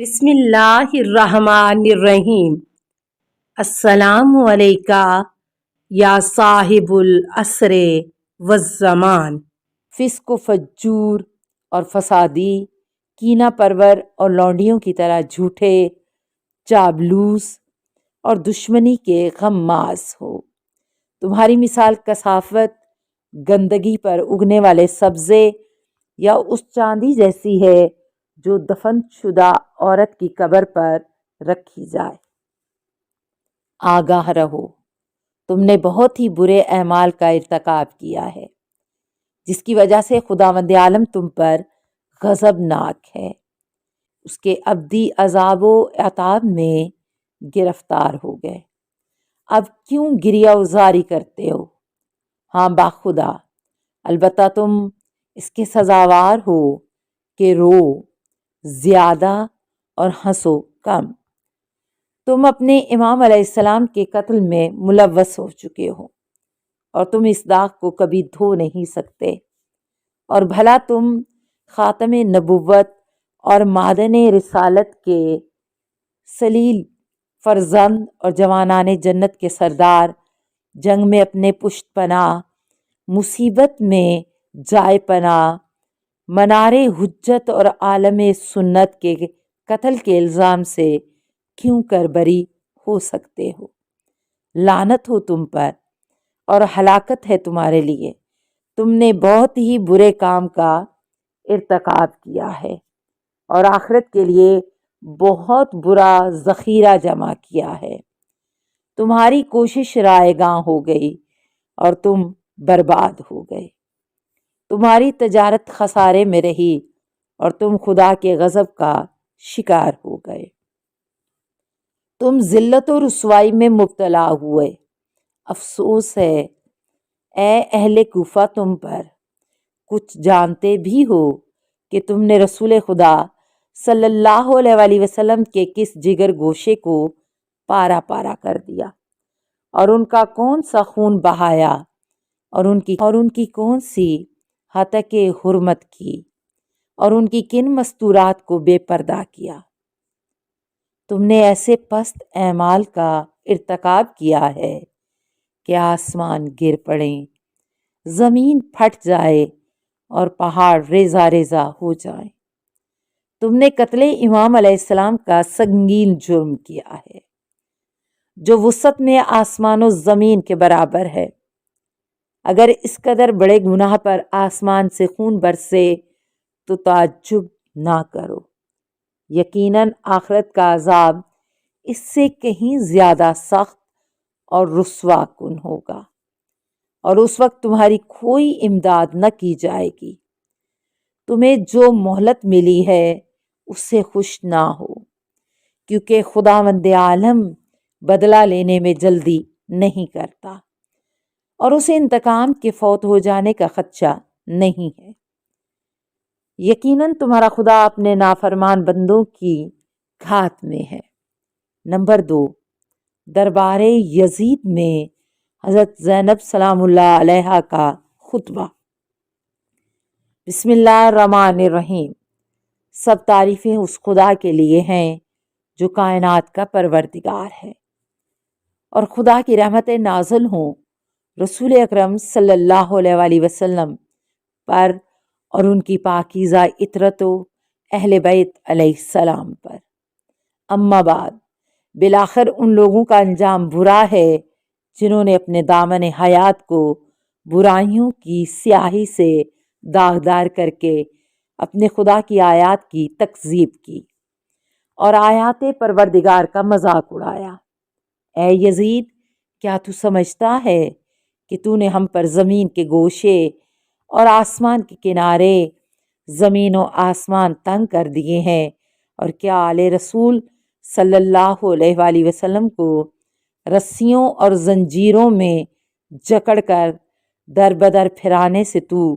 بسم اللہ الرحمن الرحیم۔ السلام علیکہ یا صاحب العصر والزمان۔ فسق و فجور اور فسادی، کینہ پرور اور لونڈیوں کی طرح جھوٹے، چابلوس اور دشمنی کے غماز ہو۔ تمہاری مثال کثافت، گندگی پر اگنے والے سبزے یا اس چاندی جیسی ہے جو دفن شدہ عورت کی قبر پر رکھی جائے۔ آگاہ رہو، تم نے بہت ہی برے اعمال کا ارتکاب کیا ہے جس کی وجہ سے خداوند عالم تم پر غضبناک ہے، اس کے ابدی عذاب و عتاب میں گرفتار ہو گئے۔ اب کیوں گریہ وزاری کرتے ہو؟ ہاں باخدا، البتہ تم اس کے سزاوار ہو کہ رو زیادہ اور ہنسو کم۔ تم اپنے امام علیہ السلام کے قتل میں ملوث ہو چکے ہو اور تم اس داغ کو کبھی دھو نہیں سکتے، اور بھلا تم خاتم نبوت اور معدن رسالت کے سلیل فرزند اور جوانان جنت کے سردار، جنگ میں اپنے پشت پناہ، مصیبت میں جائے پناہ، منار حجت اور عالم سنت کے قتل کے الزام سے کیوں کر بری ہو سکتے ہو؟ لعنت ہو تم پر اور ہلاکت ہے تمہارے لیے، تم نے بہت ہی برے کام کا ارتکاب کیا ہے اور آخرت کے لیے بہت برا ذخیرہ جمع کیا ہے۔ تمہاری کوشش رائے گاں ہو گئی اور تم برباد ہو گئے، تمہاری تجارت خسارے میں رہی اور تم خدا کے غضب کا شکار ہو گئے۔ تم ذلت و رسوائی میں مبتلا ہوئے۔ افسوس ہے اے اہل کوفہ تم پر، کچھ جانتے بھی ہو کہ تم نے رسول خدا صلی اللہ علیہ وآلہ وسلم کے کس جگر گوشے کو پارا پارا کر دیا، اور ان کا کون سا خون بہایا، اور ان کی کون سی ہتک حرمت کی، اور ان کی کن مستورات کو بے پردہ کیا۔ تم نے ایسے پست اعمال کا ارتکاب کیا ہے کہ آسمان گر پڑیں، زمین پھٹ جائے اور پہاڑ ریزہ ریزہ ہو جائیں۔ تم نے قتل امام علیہ السلام کا سنگین جرم کیا ہے جو وسعت میں آسمان و زمین کے برابر ہے۔ اگر اس قدر بڑے گناہ پر آسمان سے خون برسے تو تعجب نہ کرو، یقیناً آخرت کا عذاب اس سے کہیں زیادہ سخت اور رسوا کن ہوگا، اور اس وقت تمہاری کوئی امداد نہ کی جائے گی۔ تمہیں جو مہلت ملی ہے اس سے خوش نہ ہو، کیونکہ خداوند عالم بدلہ لینے میں جلدی نہیں کرتا اور اسے انتقام کے فوت ہو جانے کا خدشہ نہیں ہے۔ یقیناً تمہارا خدا اپنے نافرمان بندوں کی گھات میں ہے۔ نمبر 2، دربار یزید میں حضرت زینب سلام اللہ علیہا کا خطبہ۔ بسم اللہ الرحمن الرحیم۔ سب تعریفیں اس خدا کے لیے ہیں جو کائنات کا پروردگار ہے، اور خدا کی رحمتیں نازل ہوں رسول اکرم صلی اللہ علیہ وآلہ وسلم پر اور ان کی پاکیزہ عطرت و اہل بیت علیہ السلام پر۔ اما بعد، بالآخر ان لوگوں کا انجام برا ہے جنہوں نے اپنے دامن حیات کو برائیوں کی سیاہی سے داغدار کر کے اپنے خدا کی آیات کی تکذیب کی اور آیات پروردگار کا مذاق اڑایا۔ اے یزید، کیا تو سمجھتا ہے کہ تو نے ہم پر زمین کے گوشے اور آسمان کے کنارے، زمین و آسمان تنگ کر دیے ہیں، اور کیا آل رسول صلی اللہ علیہ وآلہ وسلم کو رسیوں اور زنجیروں میں جکڑ کر در بدر پھرانے سے تو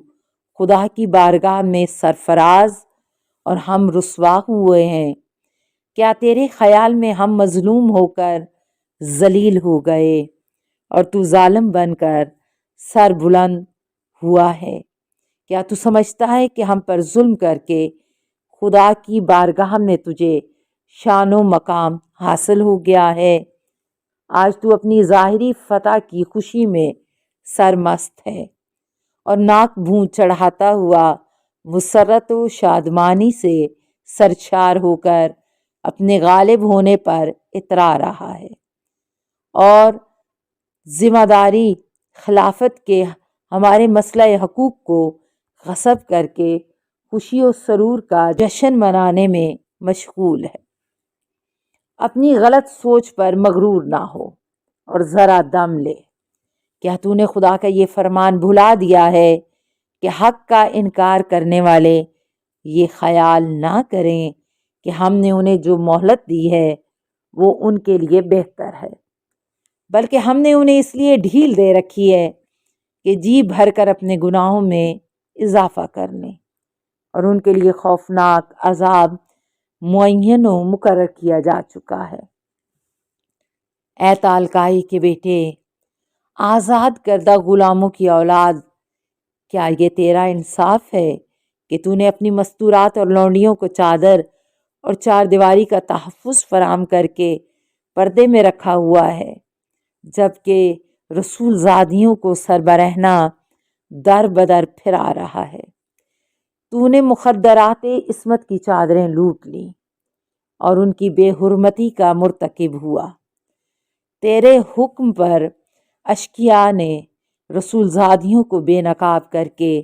خدا کی بارگاہ میں سرفراز اور ہم رسوا ہوئے ہیں؟ کیا تیرے خیال میں ہم مظلوم ہو کر ذلیل ہو گئے اور تو ظالم بن کر سر بلند ہوا ہے؟ کیا تو سمجھتا ہے کہ ہم پر ظلم کر کے خدا کی بارگاہ میں تجھے شان و مقام حاصل ہو گیا ہے۔ آج تو اپنی ظاہری فتح کی خوشی میں سرمست ہے اور ناک بھون چڑھاتا ہوا مسرت و شادمانی سے سرشار ہو کر اپنے غالب ہونے پر اترا رہا ہے اور ذمہ داری خلافت کے ہمارے مسئلہ حقوق کو غصب کر کے خوشی و سرور کا جشن منانے میں مشغول ہے۔ اپنی غلط سوچ پر مغرور نہ ہو اور ذرا دم لے۔ کیا تو نے خدا کا یہ فرمان بھلا دیا ہے کہ حق کا انکار کرنے والے یہ خیال نہ کریں کہ ہم نے انہیں جو مہلت دی ہے وہ ان کے لیے بہتر ہے، بلکہ ہم نے انہیں اس لیے ڈھیل دے رکھی ہے کہ جی بھر کر اپنے گناہوں میں اضافہ کر لیں، اور ان کے لیے خوفناک عذاب معین و مقرر کیا جا چکا ہے۔ اے تعلقائی کے بیٹے، آزاد کردہ غلاموں کی اولاد، کیا یہ تیرا انصاف ہے کہ تو نے اپنی مستورات اور لونڈیوں کو چادر اور چار دیواری کا تحفظ فراہم کر کے پردے میں رکھا ہوا ہے، جبکہ رسول زادیوں کو سربرہنہ در بدر پھرا رہا ہے؟ تو نے مخدرات عصمت کی چادریں لوٹ لیں اور ان کی بے حرمتی کا مرتکب ہوا۔ تیرے حکم پر اشقیاء نے رسول زادیوں کو بے نقاب کر کے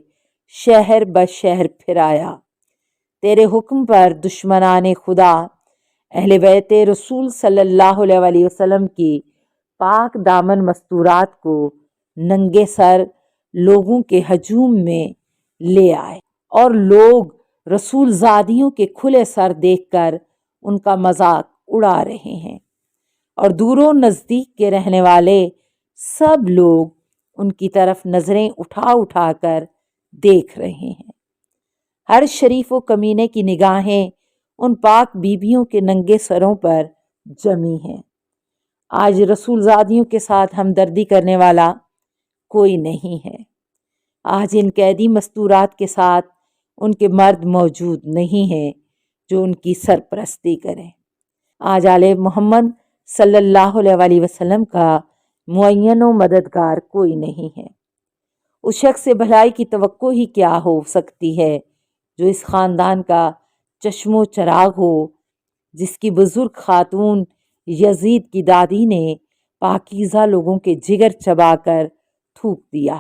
شہر بشہر پھرایا۔ تیرے حکم پر دشمنان خدا اہل بیت رسول صلی اللہ علیہ وسلم کی پاک دامن مستورات کو ننگے سر لوگوں کے ہجوم میں لے آئے، اور لوگ رسول زادیوں کے کھلے سر دیکھ کر ان کا مذاق اڑا رہے ہیں، اور دور و نزدیک کے رہنے والے سب لوگ ان کی طرف نظریں اٹھا اٹھا کر دیکھ رہے ہیں۔ ہر شریف و کمینے کی نگاہیں ان پاک بیبیوں کے ننگے سروں پر جمی ہیں۔ آج رسول زادیوں کے ساتھ ہمدردی کرنے والا کوئی نہیں ہے۔ آج ان قیدی مستورات کے ساتھ ان کے مرد موجود نہیں ہیں جو ان کی سرپرستی کریں۔ آج آل محمد صلی اللہ علیہ وسلم کا معین و مددگار کوئی نہیں ہے۔ اس شخص سے بھلائی کی توقع ہی کیا ہو سکتی ہے جو اس خاندان کا چشم و چراغ ہو، جس کی بزرگ خاتون یزید کی دادی نے پاکیزہ لوگوں کے جگر چبا کر تھوک دیا،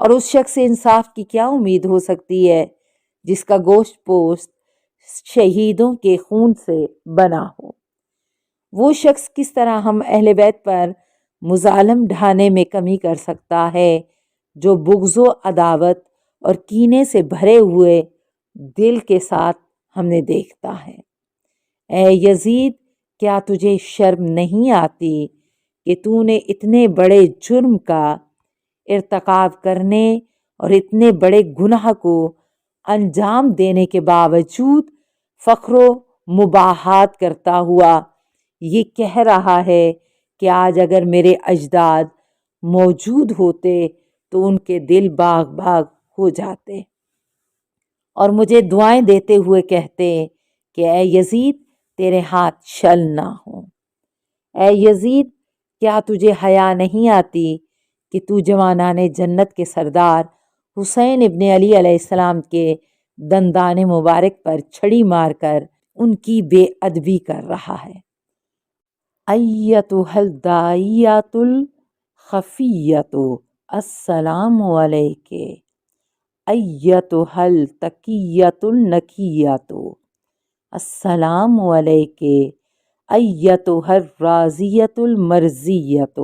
اور اس شخص سے انصاف کی کیا امید ہو سکتی ہے جس کا گوشت پوست شہیدوں کے خون سے بنا ہو؟ وہ شخص کس طرح ہم اہل بیت پر مظالم ڈھانے میں کمی کر سکتا ہے جو بغض و عداوت اور کینے سے بھرے ہوئے دل کے ساتھ ہم نے دیکھتا ہے؟ اے یزید، کیا تجھے شرم نہیں آتی کہ تو نے اتنے بڑے جرم کا ارتکاب کرنے اور اتنے بڑے گناہ کو انجام دینے کے باوجود فخر و مباحات کرتا ہوا یہ کہہ رہا ہے کہ آج اگر میرے اجداد موجود ہوتے تو ان کے دل باغ باغ ہو جاتے اور مجھے دعائیں دیتے ہوئے کہتے کہ اے یزید تیرے ہاتھ شل نہ ہوں۔ اے یزید، کیا تجھے حیا نہیں آتی کہ تو جوانان جنت کے سردار حسین ابن علی علیہ السلام کے دندان مبارک پر چھڑی مار کر ان کی بے ادبی کر رہا ہے؟ ایتھا الداعیۃ الخفیۃ السلام علیک، ایتھا التقیۃ النقیۃ السلام علیک، ایتھا الراضیۃ المرضیۃ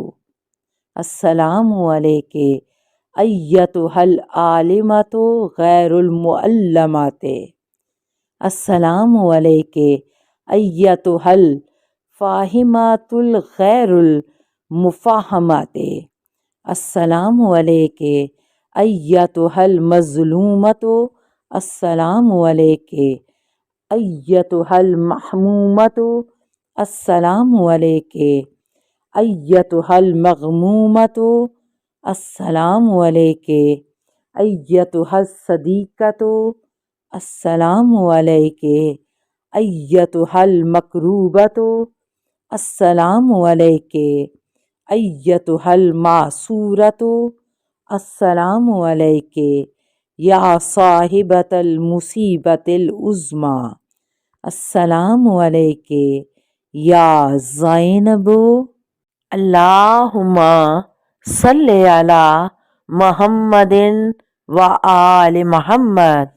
السلام علیک، ایتھا العالمۃ غیر المعلمۃ السلام علیک، ایتھا الفاہمۃ الغیر المفہمۃ السلام علیک، ایتھا المظلومۃ السلام علیک، ایتھا المحمومۃ السلام علیک، ایتھا المغمومۃ السلام علیک، ایتھا الصدیقۃ السلام علیک، ایتھا المکروبۃ السلام علیک ایتھا المعصورۃ السلام علیک یا صاحبۃ المصیبۃ العظمیٰ السلام علیک یا زینب۔ اللہم صلی علی محمد و آل محمد